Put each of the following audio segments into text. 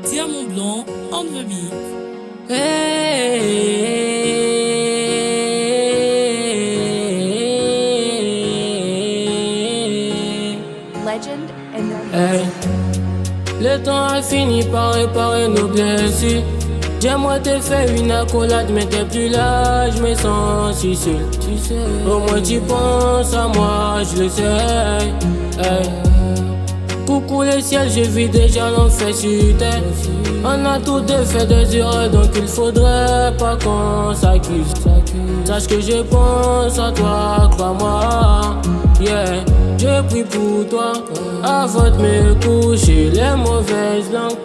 Diamant blanc on the beat. Legend and their Hey. Le temps a fini par réparer nos blessures. J'aimerais te faire une accolade, mais t'es plus là, je me sens si seul. Au moins tu penses à moi, je le sais. Hey. Coucou le ciel, je vis déjà l'enfer sur terre. On a tous deux fait des erreurs, donc il faudrait pas qu'on s'accuse. Sache que je pense à toi, crois-moi. Yeah, je prie pour toi. Avant de me coucher, les mauvaises langues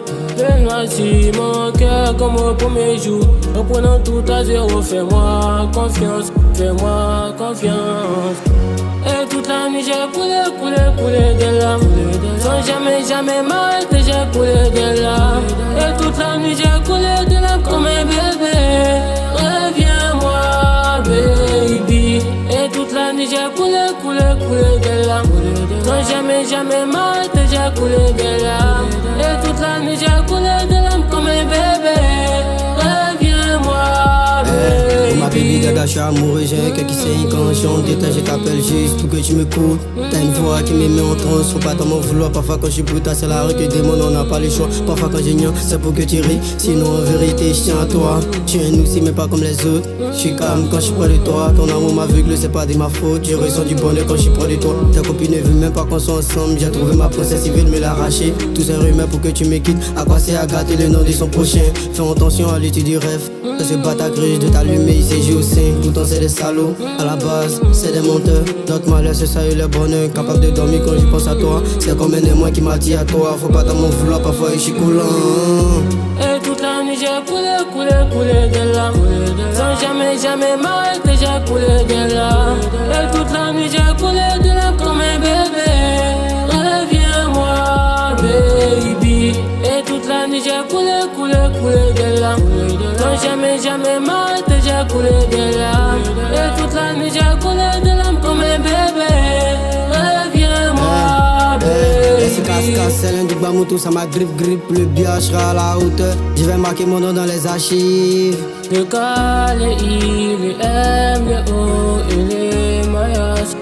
noisir mon cœur comme au premier jour. En prenant tout à zéro, fais-moi confiance, fais-moi confiance. Et toute la nuit j'ai coulé des larmes. Sans jamais m'arrêter, j'ai coulé des larmes. Et toute la nuit j'ai coulé des larmes comme un bébé. Reviens-moi baby. Et toute la nuit j'ai coulé des larmes. Sans jamais m'arrêter, j'ai coulé des larmes. Et toute la nuit j'ai coulé des larmes comme un bébé. Reviens-moi baby. Ma baby gaga, je suis amoureux, j'ai un cœur qui sait quand je suis en détail, je t'appelle juste pour que tu m'écoutes. T'as une voix qui me met en transe, faut pas t'en m'en vouloir. Parfois quand je suis brutal, c'est la rue que des mots, on n'a pas le choix. Parfois quand j'ai niant, c'est pour que tu ris. Sinon en vérité, je tiens à toi. Tu es un aussi mais pas comme les autres. Je suis calme quand je suis près de toi. Ton amour m'aveugle, c'est pas de ma faute. Je ressens du bonheur quand je suis près de toi. Ta copine ne veut même pas qu'on soit ensemble. J'ai trouvé ma princesse, il veut me l'arracher. Tous ces rumeurs pour que tu me quittes. À quoi c'est à gâter le nom de son prochain. Fais attention à l'étude du rêve. Parce que pas ta grille de t'allumer, il s'est joué au sein. Pourtant c'est des salauds, à la base c'est des menteurs. Notre malheur c'est ça et le bonheur. Capable de dormir quand je pense à toi. C'est comme un émoi qui m'a dit à toi. Faut pas t'en m'en vouloir, parfois je suis coulant. Et toute la nuit j'ai coulé des larmes. Sans jamais m'arrêter, j'ai coulé des larmes. Et toute la nuit j'ai coulé des larmes comme un bébé. Reviens-moi baby. Et toute la nuit j'ai coulé des larmes. Sans jamais m'arrêter, j'ai coulé des larmes. Et toute la nuit j'ai coulé des larmes comme un bébé. Reviens-moi baby. C'est casse-casse, c'est l'un du Bamoutou, ça m'a grippe. Le biage sera à la hauteur. Je vais marquer mon nom dans les archives. Le calé, il aime les hauts et les maillasses.